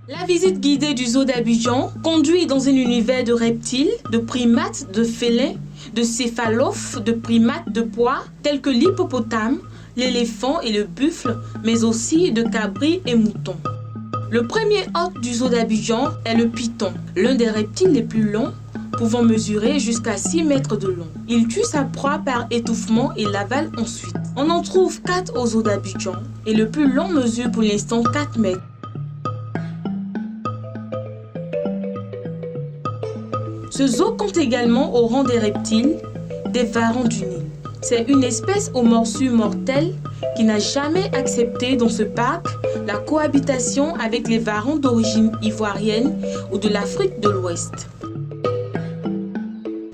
La visite guidée du zoo d'Abidjan conduit dans un univers de reptiles, de primates, de félins, de céphalophes, de primates de poids tels que l'hippopotame, l'éléphant et le buffle, mais aussi de cabris et moutons. Le premier hôte du zoo d'Abidjan est le python, l'un des reptiles les plus longs, pouvant mesurer jusqu'à 6 mètres de long. Il tue sa proie par étouffement et l'avale ensuite. On en trouve 4 au zoo d'Abidjan et le plus long mesure pour l'instant 4 mètres. Ce zoo compte également au rang des reptiles des varans du Nil. C'est une espèce aux morsures mortelles qui n'a jamais accepté dans ce parc la cohabitation avec les varans d'origine ivoirienne ou de l'Afrique de l'Ouest.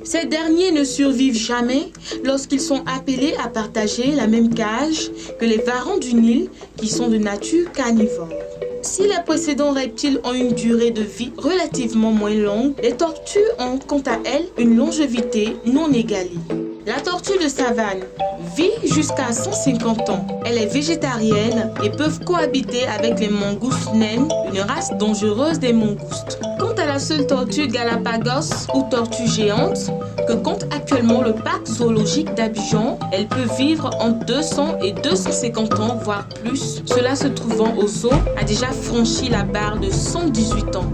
Ces derniers ne survivent jamais lorsqu'ils sont appelés à partager la même cage que les varans du Nil qui sont de nature carnivore. Si les précédents reptiles ont une durée de vie relativement moins longue, les tortues ont quant à elles une longévité non égalée. La tortue de savane vit jusqu'à 150 ans. Elle est végétarienne et peut cohabiter avec les mangoustes naines, une race dangereuse des mangoustes. Quant à la seule tortue Galapagos ou tortue géante que compte actuellement le parc zoologique d'Abidjan, elle peut vivre entre 200 et 250 ans, voire plus. Cela se trouvant au zoo a déjà franchi la barre de 118 ans.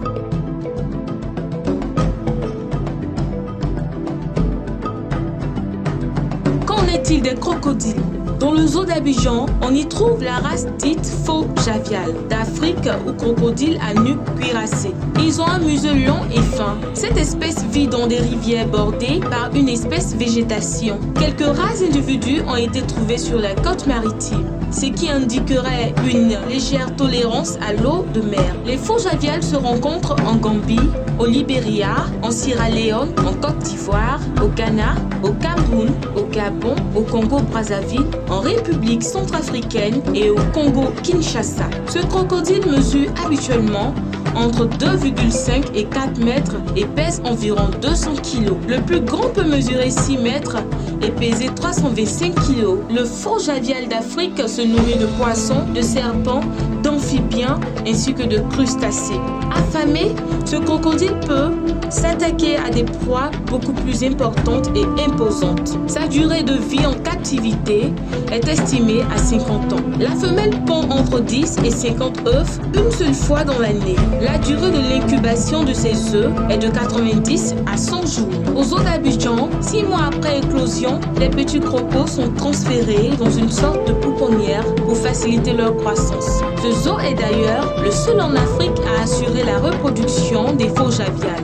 Qu'en est-il des crocodiles? Dans le zoo d'Abidjan, on y trouve la race dite faux javial d'Afrique ou crocodile à nuque cuirassée. Ils ont un museau long et fin. Cette espèce vit dans des rivières bordées par une espèce végétation. Quelques rares individus ont été trouvés sur la côte maritime, ce qui indiquerait une légère tolérance à l'eau de mer. Les faux javiales se rencontrent en Gambie, au Libéria, en Sierra Leone, en Côte d'Ivoire, au Ghana, au Cameroun, au Gabon, au Congo-Brazzaville, en République centrafricaine et au Congo-Kinshasa. Ce crocodile mesure habituellement entre 2,5 et 4 mètres et pèse environ 200 kg. Le plus grand peut mesurer 6 mètres et peser 325 kg. Le faux javial d'Afrique se nourrit de poissons, de serpents, d'amphibiens ainsi que de crustacés. Affamé, ce crocodile peut s'attaquer à des proies beaucoup plus importantes et imposantes. Sa durée de vie en captivité est estimée à 50 ans. La femelle pond entre 10 et 50 œufs une seule fois dans l'année. La durée de l'incubation de ces œufs est de 90 à 100 jours. Au zoo d'Abidjan, 6 mois après éclosion, les petits crocos sont transférés dans une sorte de pouponnière pour faciliter leur croissance. Ce zoo est d'ailleurs le seul en Afrique à assurer la reproduction des faux javiales.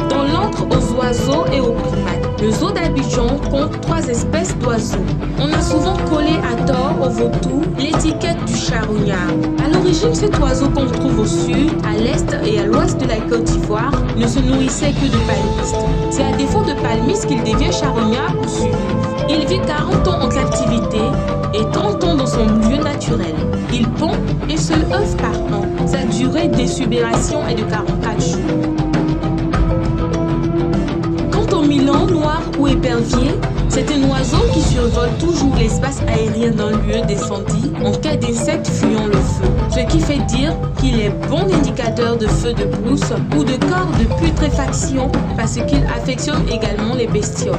Dans l'ordre aux oiseaux et aux primates, le zoo d'Abidjan compte 3 espèces d'oiseaux. On a souvent collé à tort au vautour l'étiquette du charognard. À l'origine, cet oiseau qu'on trouve au sud, à l'est et à l'ouest de la Côte d'Ivoire ne se nourrissait que de palmistes. C'est à défaut de palmistes qu'il devient charognard pour survivre. Il vit 40 ans en captivité et 30 ans dans son milieu naturel. Il pond un seul œuf par an. Sa durée d'exubération est de 44 jours. Quant au milan noir ou épervier, c'est un oiseau qui survole toujours l'espace aérien d'un lieu d'incendie en cas d'insectes fuyant le feu. Ce qui fait dire qu'il est bon indicateur de feu de brousse ou de corps de putréfaction parce qu'il affectionne également les bestioles.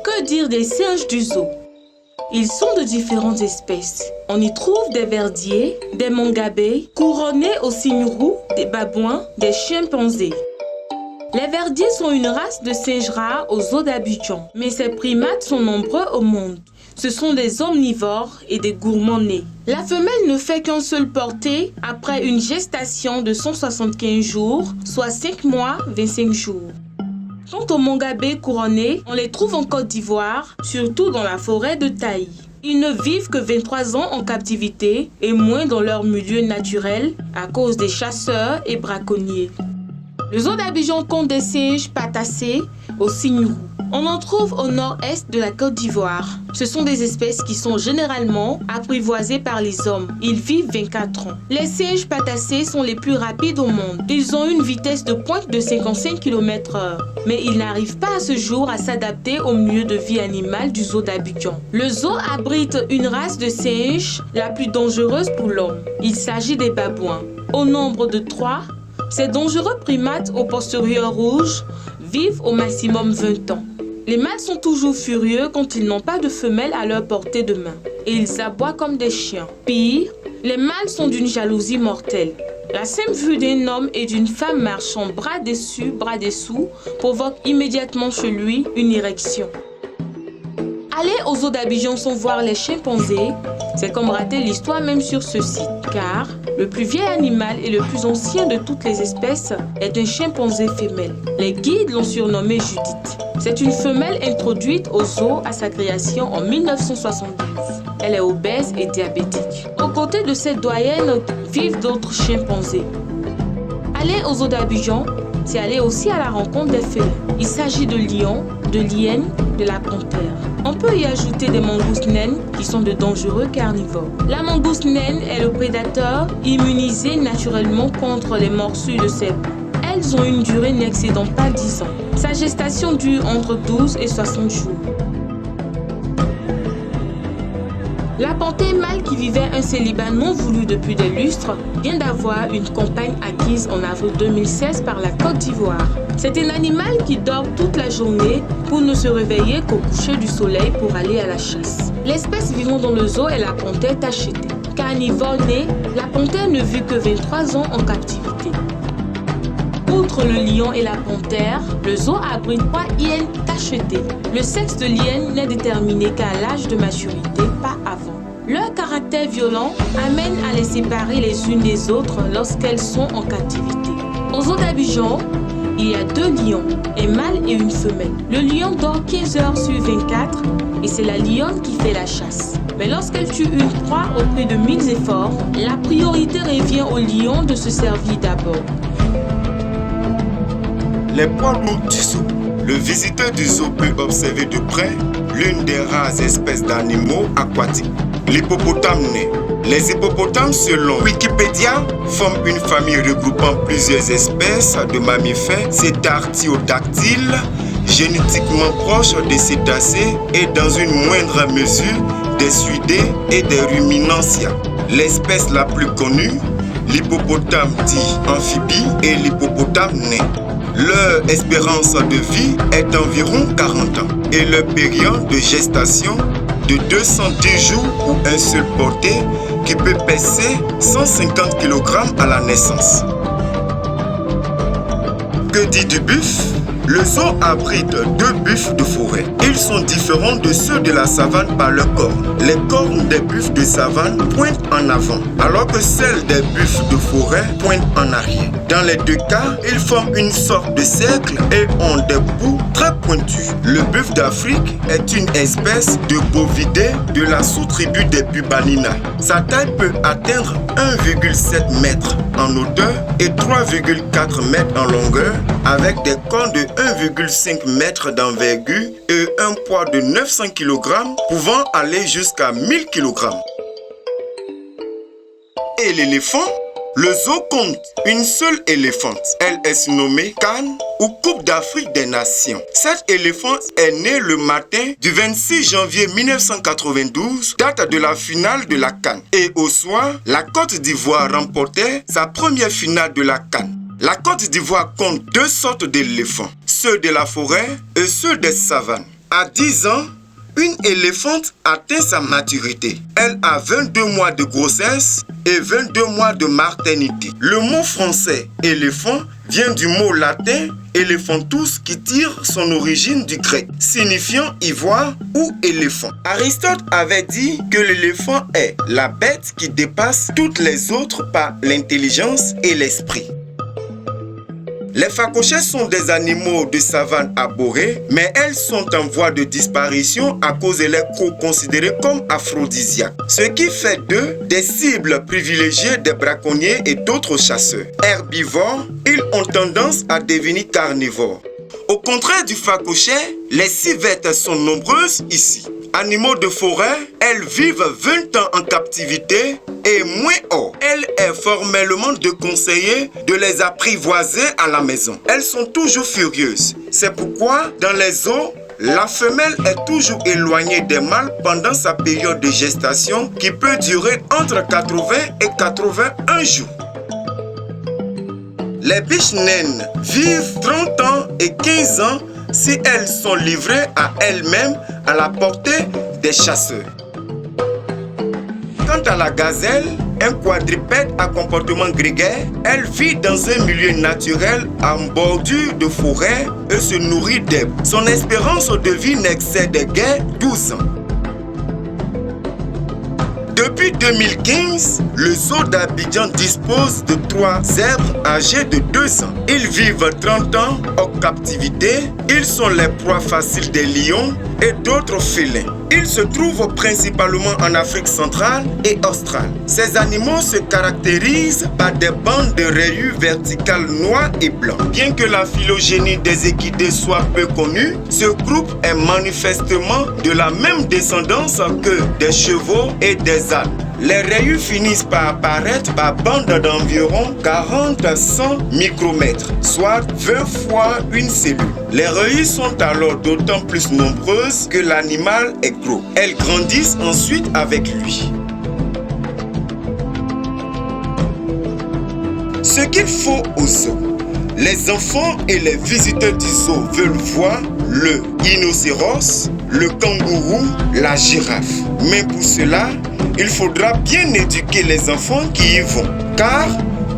Que dire des singes du zoo? Ils sont de différentes espèces. On y trouve des verdiers, des mangabés, couronnés aux signes roux, des babouins, des chimpanzés. Les verdiers sont une race de singes rares au zoo d'Abidjan, mais ces primates sont nombreux au monde. Ce sont des omnivores et des gourmands nés. La femelle ne fait qu'un seul porté après une gestation de 175 jours, soit 5 mois, 25 jours. Quant aux mangabés couronnés, on les trouve en Côte d'Ivoire, surtout dans la forêt de Taï. Ils ne vivent que 23 ans en captivité et moins dans leur milieu naturel à cause des chasseurs et braconniers. Le zoo d'Abidjan compte des singes patassés aux signes roux. On en trouve au nord-est de la Côte d'Ivoire. Ce sont des espèces qui sont généralement apprivoisées par les hommes. Ils vivent 24 ans. Les singes patacés sont les plus rapides au monde. Ils ont une vitesse de pointe de 55 km/h. Mais ils n'arrivent pas à ce jour à s'adapter au milieu de vie animale du zoo d'Abidjan. Le zoo abrite une race de singes la plus dangereuse pour l'homme. Il s'agit des babouins. Au nombre de 3, ces dangereux primates aux postérieurs rouges vivent au maximum 20 ans. Les mâles sont toujours furieux quand ils n'ont pas de femelle à leur portée de main et ils aboient comme des chiens. Pire, les mâles sont d'une jalousie mortelle. La simple vue d'un homme et d'une femme marchant bras dessus, bras dessous provoque immédiatement chez lui une érection. Aller au zoo d'Abidjan sans voir les chimpanzés, c'est comme rater l'histoire même sur ce site, car le plus vieil animal et le plus ancien de toutes les espèces est un chimpanzé femelle. Les guides l'ont surnommée Judith. C'est une femelle introduite au zoo à sa création en 1972. Elle est obèse et diabétique. Aux côtés de cette doyenne vivent d'autres chimpanzés. Aller au zoo d'Abidjan, c'est aller aussi à la rencontre des félins. Il s'agit de lions, de hyènes, de la panthère. On peut y ajouter des mangoustes naines qui sont de dangereux carnivores. La mangouste naine est le prédateur immunisé naturellement contre les morsures de cèpes. Elles ont une durée n'excédant pas 10 ans. Sa gestation dure entre 12 et 60 jours. La panthère mâle qui vivait un célibat non voulu depuis des lustres vient d'avoir une compagne acquise en avril 2016 par la Côte d'Ivoire. C'est un animal qui dort toute la journée pour ne se réveiller qu'au coucher du soleil pour aller à la chasse. L'espèce vivant dans le zoo est la panthère tachetée. Carnivore née, la panthère ne vit que 23 ans en captivité. Outre le lion et la panthère, le zoo abrite 3 hyènes tachetées. Le sexe de l'hyène n'est déterminé qu'à l'âge de maturité, pas avant. Leur caractère violent amène à les séparer les unes des autres lorsqu'elles sont en captivité. Au zoo d'Abidjan, il y a 2 lions, un mâle et une femelle. Le lion dort 15 heures sur 24 et c'est la lionne qui fait la chasse. Mais lorsqu'elle tue une proie au prix de 1000 efforts, la priorité revient au lion de se servir d'abord. Les poids lourds du zoo. Le visiteur du zoo peut observer de près l'une des rares espèces d'animaux aquatiques, l'hippopotame nain. Les hippopotames, selon Wikipédia, forment une famille regroupant plusieurs espèces de mammifères cétartiodactyles, génétiquement proches des cétacés et dans une moindre mesure des suidés et des ruminantia. L'espèce la plus connue, l'hippopotame dit amphibie et l'hippopotame nain. Leur espérance de vie est d'environ 40 ans et leur période de gestation de 210 jours pour un seul porté qui peut peser 150 kg à la naissance. Que dit du buffle? Le zoo abrite 2 buffles de forêt. Ils sont différents de ceux de la savane par leurs cornes. Les cornes des buffles de savane pointent en avant, alors que celles des buffles de forêt pointent en arrière. Dans les 2 cas, ils forment une sorte de cercle et ont des bouts très pointus. Le buffle d'Afrique est une espèce de bovidés de la sous-tribu des Bubalina. Sa taille peut atteindre 1,7 m en hauteur et 3,4 m en longueur, avec des cornes de 1,5 m d'envergure et un poids de 900 kg, pouvant aller jusqu'à 1000 kg. Et l'éléphant? Le zoo compte une seule éléphante. Elle est surnommée Cannes ou Coupe d'Afrique des Nations. Cette éléphante est née le matin du 26 janvier 1992, date de la finale de la CAN. Et au soir, la Côte d'Ivoire remportait sa première finale de la CAN. La Côte d'Ivoire compte 2 sortes d'éléphants, ceux de la forêt et ceux des savanes. À 10 ans, une éléphante atteint sa maturité. Elle a 22 mois de grossesse et 22 mois de maternité. Le mot français éléphant vient du mot latin elephantus qui tire son origine du grec, signifiant ivoire ou éléphant. Aristote avait dit que l'éléphant est la bête qui dépasse toutes les autres par l'intelligence et l'esprit. Les phacochets sont des animaux de savane abhorrés, mais elles sont en voie de disparition à cause de leurs crocs considérés comme aphrodisiaques, ce qui fait d'eux des cibles privilégiées des braconniers et d'autres chasseurs. Herbivores, ils ont tendance à devenir carnivores. Au contraire du phacochère, les civettes sont nombreuses ici. Animaux de forêt, elles vivent 20 ans en captivité et moins hors. Elle est formellement déconseillé de les apprivoiser à la maison. Elles sont toujours furieuses. C'est pourquoi dans les zoos, la femelle est toujours éloignée des mâles pendant sa période de gestation qui peut durer entre 80 et 81 jours. Les biches naines vivent 30 ans et 15 ans si elles sont livrées à elles-mêmes à la portée des chasseurs. Quant à la gazelle, un quadrupède à comportement grégaire, elle vit dans un milieu naturel en bordure de forêt et se nourrit d'herbes. Son espérance de vie n'excède guère 12 ans. Depuis 2015, le zoo d'Abidjan dispose de 3 zèbres âgés de 2 ans. Ils vivent 30 ans en captivité. Ils sont les proies faciles des lions et d'autres félins. Ils se trouvent principalement en Afrique centrale et australe. Ces animaux se caractérisent par des bandes de rayures verticales noires et blancs. Bien que la phylogénie des équidés soit peu connue, ce groupe est manifestement de la même descendance que des chevaux et des ânes. Les rayures finissent par apparaître par bande d'environ 40-100 micromètres, soit 20 fois une cellule. Les rayures sont alors d'autant plus nombreuses que l'animal est gros. Elles grandissent ensuite avec lui. Ce qu'il faut au zoo. Les enfants et les visiteurs du zoo veulent voir le rhinocéros, le kangourou, la girafe. Mais pour cela, il faudra bien éduquer les enfants qui y vont, car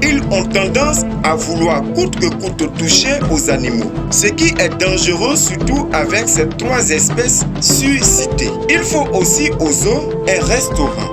ils ont tendance à vouloir coûte que coûte toucher aux animaux, ce qui est dangereux surtout avec ces 3 espèces suscitées. Il faut aussi au zoo un restaurant.